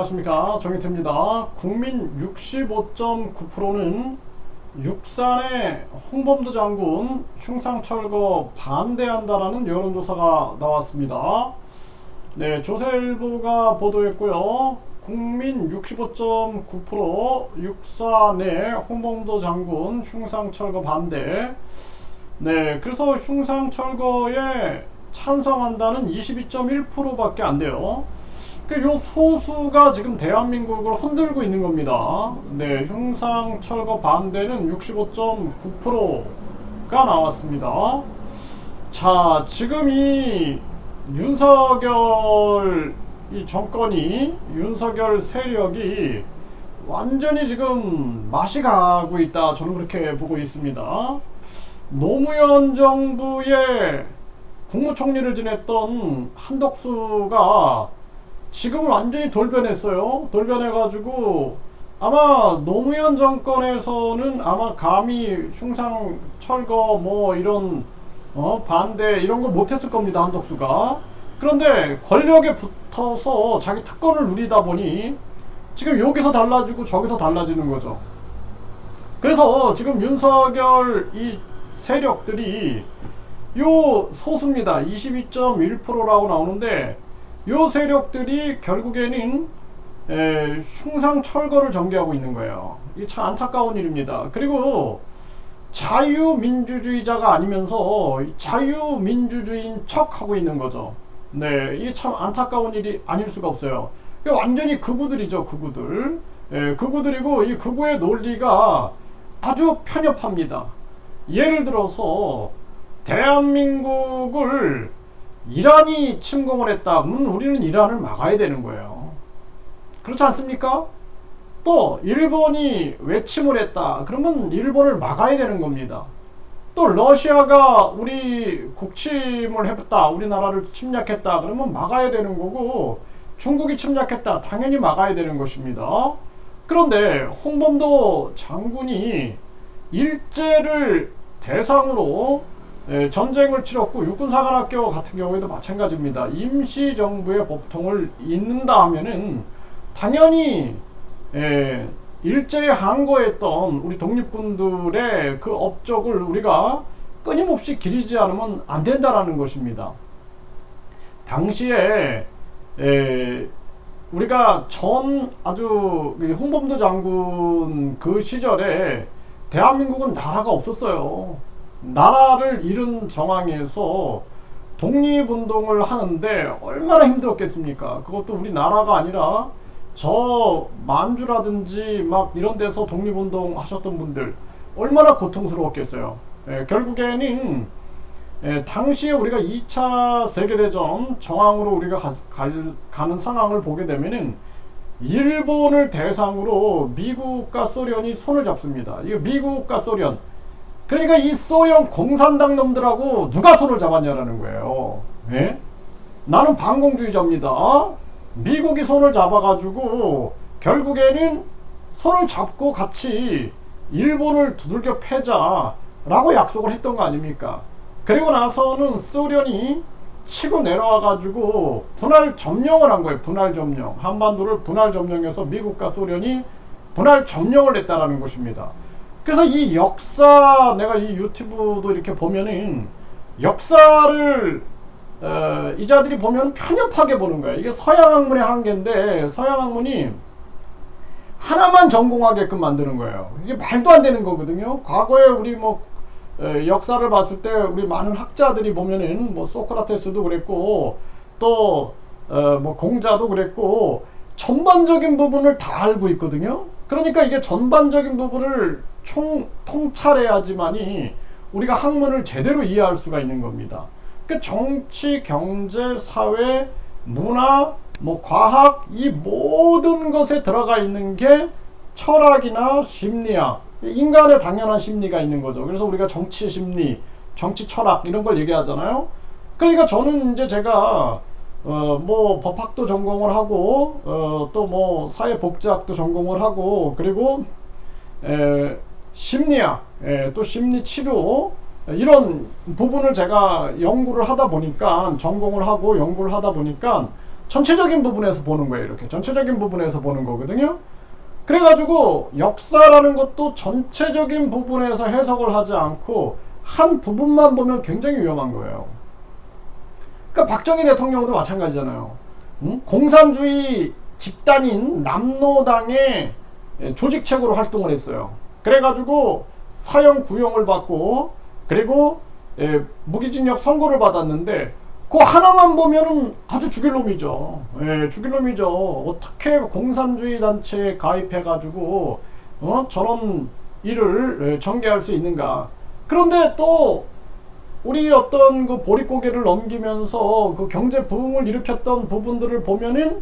안녕하십니까, 정희태입니다. 국민 65.9%는 육산의 홍범도 장군 흉상철거 반대한다라는 여론조사가 나왔습니다. 네, 조선일보가 보도했고요. 국민 65.9% 육산의 홍범도 장군 흉상철거 반대. 네, 그래서 흉상철거에 찬성한다는 22.1%밖에 안 돼요. 요 소수가 지금 대한민국을 흔들고 있는 겁니다. 네, 흉상철거 반대는 65.9%가 나왔습니다. 자, 지금 이 윤석열 이 정권이, 윤석열 세력이 완전히 지금 맛이 가고 있다, 저는 그렇게 보고 있습니다. 노무현 정부의 국무총리를 지냈던 한덕수가 지금은 완전히 돌변했어요. 돌변해가지고 아마 노무현 정권에서는 아마 감히 흉상 철거 뭐 이런 반대 이런 거 못했을 겁니다, 한덕수가. 그런데 권력에 붙어서 자기 특권을 누리다 보니 지금 여기서 달라지고 저기서 달라지는 거죠. 그래서 지금 윤석열 이 세력들이 요 소수입니다. 22.1%라고 나오는데 요 세력들이 결국에는 흉상 철거를 전개하고 있는 거예요. 이게 참 안타까운 일입니다. 그리고 자유민주주의자가 아니면서 자유민주주의인 척 하고 있는 거죠. 네, 이게 참 안타까운 일이 아닐 수가 없어요. 이게 완전히 극우들이죠, 극우들. 극우들이고 이 극우의 논리가 아주 편협합니다. 예를 들어서 대한민국을 이란이 침공을 했다 그러면 우리는 이란을 막아야 되는 거예요. 그렇지 않습니까? 또 일본이 외침을 했다 그러면 일본을 막아야 되는 겁니다. 또 러시아가 우리 국침을 했다, 우리나라를 침략했다 그러면 막아야 되는 거고, 중국이 침략했다 당연히 막아야 되는 것입니다. 그런데 홍범도 장군이 일제를 대상으로 전쟁을 치렀고, 육군사관학교 같은 경우에도 마찬가지입니다. 임시정부의 법통을 잇는다 하면은 당연히 일제에 항거했던 우리 독립군들의 그 업적을 우리가 끊임없이 기리지 않으면 안 된다라는 것입니다. 당시에 우리가 아주 홍범도 장군 그 시절에 대한민국은 나라가 없었어요. 나라를 잃은 정황에서 독립운동을 하는데 얼마나 힘들었겠습니까? 그것도 우리나라가 아니라 저 만주라든지 막 이런 데서 독립운동 하셨던 분들 얼마나 고통스러웠겠어요. 결국에는 당시에 우리가 2차 세계대전 정황으로 우리가 가는 상황을 보게 되면은 일본을 대상으로 미국과 소련이 손을 잡습니다. 이거 미국과 소련, 그러니까 이 소련 공산당 놈들하고 누가 손을 잡았냐라는 거예요. 예? 나는 반공주의자입니다. 미국이 손을 잡아가지고 결국에는 손을 잡고 같이 일본을 두들겨 패자라고 약속을 했던 거 아닙니까? 그리고 나서는 소련이 치고 내려와가지고 분할 점령을 한 거예요. 분할 점령. 한반도를 분할 점령해서 미국과 소련이 분할 점령을 했다라는 것입니다. 그래서 이 역사, 내가 이 유튜브도 이렇게 보면은 역사를 이자들이 보면 편협하게 보는 거예요. 이게 서양 학문의 한계인데 서양 학문이 하나만 전공하게끔 만드는 거예요. 이게 말도 안 되는 거거든요. 과거에 우리 역사를 봤을 때 우리 많은 학자들이 보면은 소크라테스도 그랬고 또 공자도 그랬고 전반적인 부분을 다 알고 있거든요. 그러니까 이게 전반적인 부분을 통찰해야지만이 우리가 학문을 제대로 이해할 수가 있는 겁니다. 그러니까 정치, 경제, 사회, 문화, 과학, 이 모든 것에 들어가 있는 게 철학이나 심리학, 인간의 당연한 심리가 있는 거죠. 그래서 우리가 정치 심리, 정치 철학 이런 걸 얘기하잖아요. 그러니까 저는 이제 제가 법학도 전공을 하고 또 사회복지학도 전공을 하고, 그리고 심리학, 또 심리치료 이런 부분을 제가 연구를 하다 보니까, 전공을 하고 연구를 하다 보니까 전체적인 부분에서 보는 거예요. 이렇게 전체적인 부분에서 보는 거거든요. 그래가지고 역사라는 것도 전체적인 부분에서 해석을 하지 않고 한 부분만 보면 굉장히 위험한 거예요. 그러니까 박정희 대통령도 마찬가지잖아요. 공산주의 집단인 남노당의 조직책으로 활동을 했어요. 그래가지고 사형 구형을 받고 그리고 무기징역 선고를 받았는데 그 하나만 보면은 아주 죽일 놈이죠. 죽일 놈이죠. 어떻게 공산주의 단체에 가입해가지고 저런 일을 전개할 수 있는가. 그런데 또 우리 어떤 그 보릿고개를 넘기면서 그 경제 부흥을 일으켰던 부분들을 보면은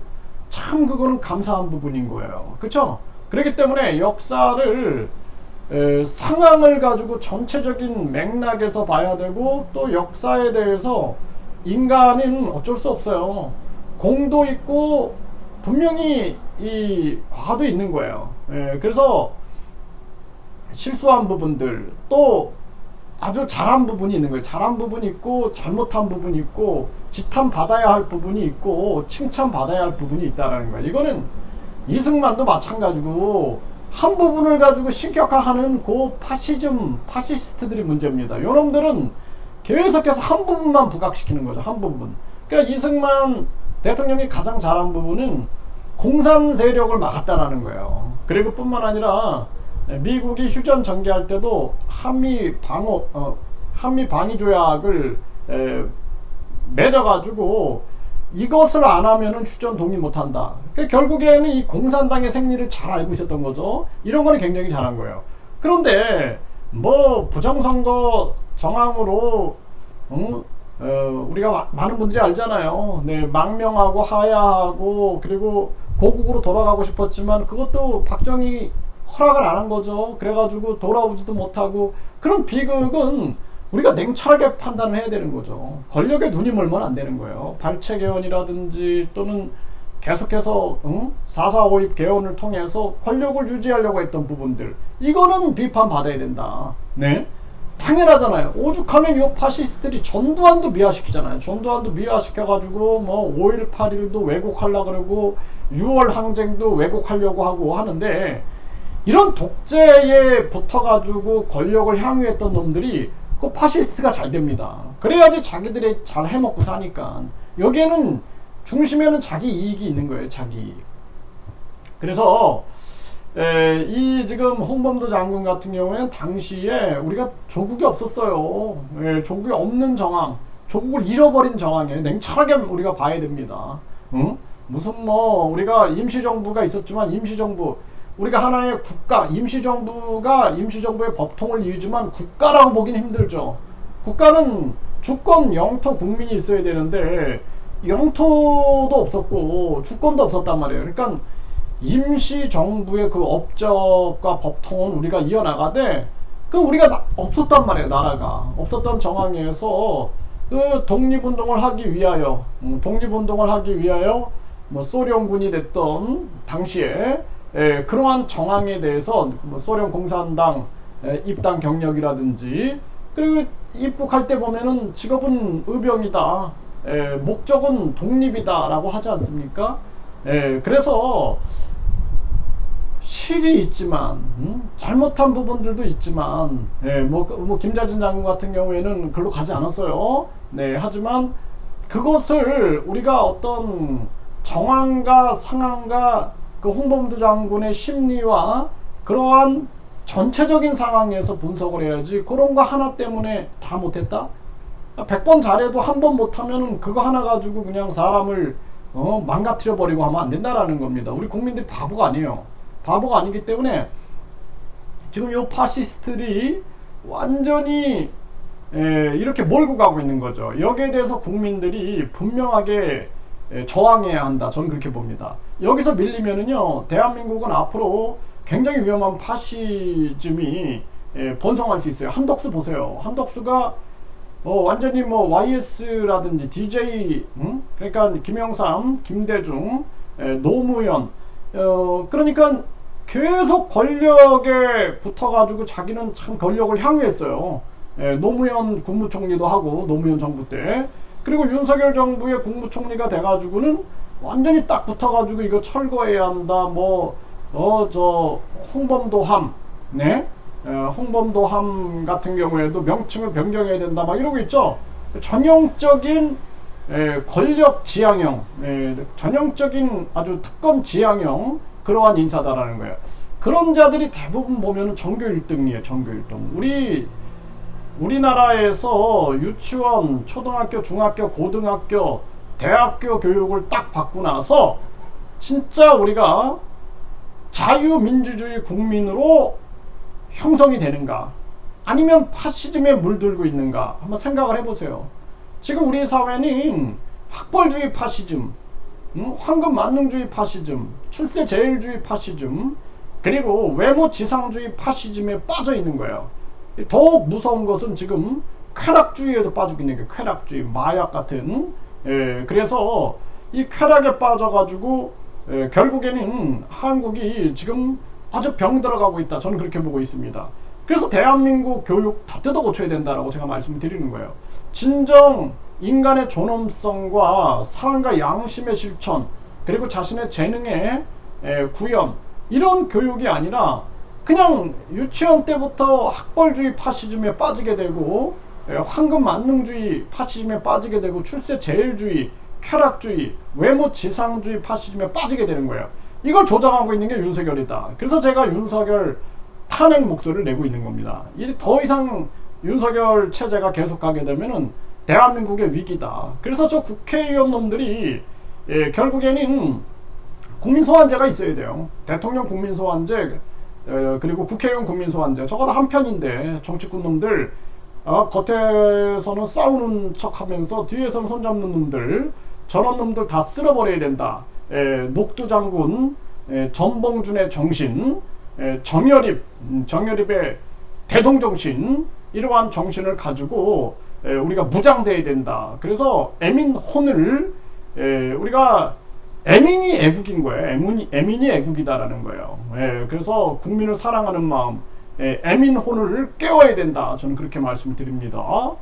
참 그거는 감사한 부분인 거예요. 그렇죠? 그렇기 때문에 역사를 상황을 가지고 전체적인 맥락에서 봐야 되고 또 역사에 대해서 인간은 어쩔 수 없어요. 공도 있고 분명히 이 과도 있는 거예요. 그래서 실수한 부분들 또 아주 잘한 부분이 있는 거예요. 잘한 부분이 있고 잘못한 부분이 있고 지탄 받아야 할 부분이 있고 칭찬 받아야 할 부분이 있다는 거예요. 이거는 이승만도 마찬가지고 한 부분을 가지고 신격화하는 그 파시스트들이 문제입니다. 요놈들은 계속해서 한 부분만 부각시키는 거죠. 한 부분. 그러니까 이승만 대통령이 가장 잘한 부분은 공산 세력을 막았다라는 거예요. 그리고 뿐만 아니라 미국이 휴전 전개할 때도 한미 방위 조약을 맺어가지고 이것을 안 하면은 휴전 동의 못 한다. 그러니까 결국에는 이 공산당의 생리를 잘 알고 있었던 거죠. 이런 거는 굉장히 잘한 거예요. 그런데 뭐 부정선거 정황으로 우리가 많은 분들이 알잖아요. 네, 망명하고 하야하고 그리고 고국으로 돌아가고 싶었지만 그것도 박정희 허락을 안 한 거죠. 그래가지고 돌아오지도 못하고 그런 비극은 우리가 냉철하게 판단을 해야 되는 거죠. 권력에 눈이 멀면 안 되는 거예요. 발췌 개헌이라든지 또는 계속해서 4.4.5입 개헌을 통해서 권력을 유지하려고 했던 부분들 이거는 비판받아야 된다. 네, 당연하잖아요. 오죽하면 이 파시스트들이 전두환도 미화시키잖아요. 전두환도 미화시켜가지고 뭐 5.18일도 왜곡하려고 그러고 6월 항쟁도 왜곡하려고 하고 하는데 이런 독재에 붙어가지고 권력을 향유했던 놈들이 그 파시스트가 잘 됩니다. 그래야지 자기들이 잘 해먹고 사니까. 여기에는 중심에는 자기 이익이 있는 거예요. 자기 이익. 그래서 이 지금 홍범도 장군 같은 경우에는 당시에 우리가 조국이 없었어요. 조국이 없는 정황, 조국을 잃어버린 정황이에요. 냉철하게 우리가 봐야 됩니다. 무슨 뭐 우리가 임시정부가 있었지만 임시정부 우리가 하나의 국가, 임시정부의 법통을 이루지만 국가라고 보기는 힘들죠. 국가는 주권, 영토, 국민이 있어야 되는데 영토도 없었고 주권도 없었단 말이에요. 그러니까 임시정부의 그 업적과 법통은 우리가 이어나가되 그 우리가 없었단 말이에요. 나라가 없었던 정황에서 그 독립운동을 하기 위하여 뭐 소련군이 됐던 당시에 그러한 정황에 대해서 뭐 소련 공산당 입당 경력이라든지 그리고 입국할 때 보면은 직업은 의병이다, 목적은 독립이다라고 하지 않습니까? 그래서 실이 있지만 잘못한 부분들도 있지만 뭐 김자진 장군 같은 경우에는 글로 가지 않았어요. 네, 하지만 그것을 우리가 어떤 정황과 상황과 그 홍범도 장군의 심리와 그러한 전체적인 상황에서 분석을 해야지 그런 거 하나 때문에 다 못했다? 100번 잘해도 한 번 못하면 그거 하나 가지고 그냥 사람을 망가뜨려 버리고 하면 안 된다라는 겁니다. 우리 국민들이 바보가 아니에요. 바보가 아니기 때문에 지금 요 파시스트들이 완전히 이렇게 몰고 가고 있는 거죠. 여기에 대해서 국민들이 분명하게 저항해야 한다. 저는 그렇게 봅니다. 여기서 밀리면은요, 대한민국은 앞으로 굉장히 위험한 파시즘이 번성할 수 있어요. 한덕수 보세요. 한덕수가 완전히 뭐 YS라든지 DJ, 그러니까 김영삼, 김대중, 노무현, 그러니까 계속 권력에 붙어가지고 자기는 참 권력을 향유했어요. 노무현 국무총리도 하고 노무현 정부 때. 그리고 윤석열 정부의 국무총리가 돼가지고는 완전히 딱 붙어가지고 이거 철거해야 한다. 저 홍범도함, 네, 홍범도함 같은 경우에도 명칭을 변경해야 된다. 막 이러고 있죠. 전형적인 권력 지향형, 전형적인 아주 특권 지향형 그러한 인사다라는 거예요. 그런 자들이 대부분 보면 전교 1등이에요. 전교 1등. 우리나라에서 유치원, 초등학교, 중학교, 고등학교, 대학교 교육을 딱 받고 나서 진짜 우리가 자유민주주의 국민으로 형성이 되는가, 아니면 파시즘에 물들고 있는가 한번 생각을 해보세요. 지금 우리 사회는 학벌주의 파시즘, 황금만능주의 파시즘, 출세제일주의 파시즘, 그리고 외모지상주의 파시즘에 빠져 있는 거예요. 더욱 무서운 것은 지금 쾌락주의에도 빠지고 있는 게 쾌락주의, 마약 같은. 그래서 이 쾌락에 빠져가지고 결국에는 한국이 지금 아주 병들어가고 있다. 저는 그렇게 보고 있습니다. 그래서 대한민국 교육 다 뜯어 고쳐야 된다라고 제가 말씀을 드리는 거예요. 진정 인간의 존엄성과 사랑과 양심의 실천, 그리고 자신의 재능의 구현, 이런 교육이 아니라 그냥 유치원 때부터 학벌주의 파시즘에 빠지게 되고, 황금만능주의 파시즘에 빠지게 되고, 출세제일주의, 쾌락주의, 외모지상주의 파시즘에 빠지게 되는 거예요. 이걸 조장하고 있는 게 윤석열이다. 그래서 제가 윤석열 탄핵 목소리를 내고 있는 겁니다. 더 이상 윤석열 체제가 계속 가게 되면은 대한민국의 위기다. 그래서 저 국회의원 놈들이 결국에는 국민소환제가 있어야 돼요. 대통령 국민소환제, 그리고 국회의원 국민소환제. 저거 다 한편인데 정치꾼 놈들 겉에서는 싸우는 척하면서 뒤에서는 손잡는 놈들, 저런 놈들 다 쓸어버려야 된다. 녹두장군, 전봉준의 정신, 정여립의 대동정신, 이러한 정신을 가지고 우리가 무장돼야 된다. 그래서 애민혼을 우리가 애민이 애국인 거예요. 애민이 애국이다라는 거예요. 그래서 국민을 사랑하는 마음, 애민혼을 깨워야 된다. 저는 그렇게 말씀드립니다.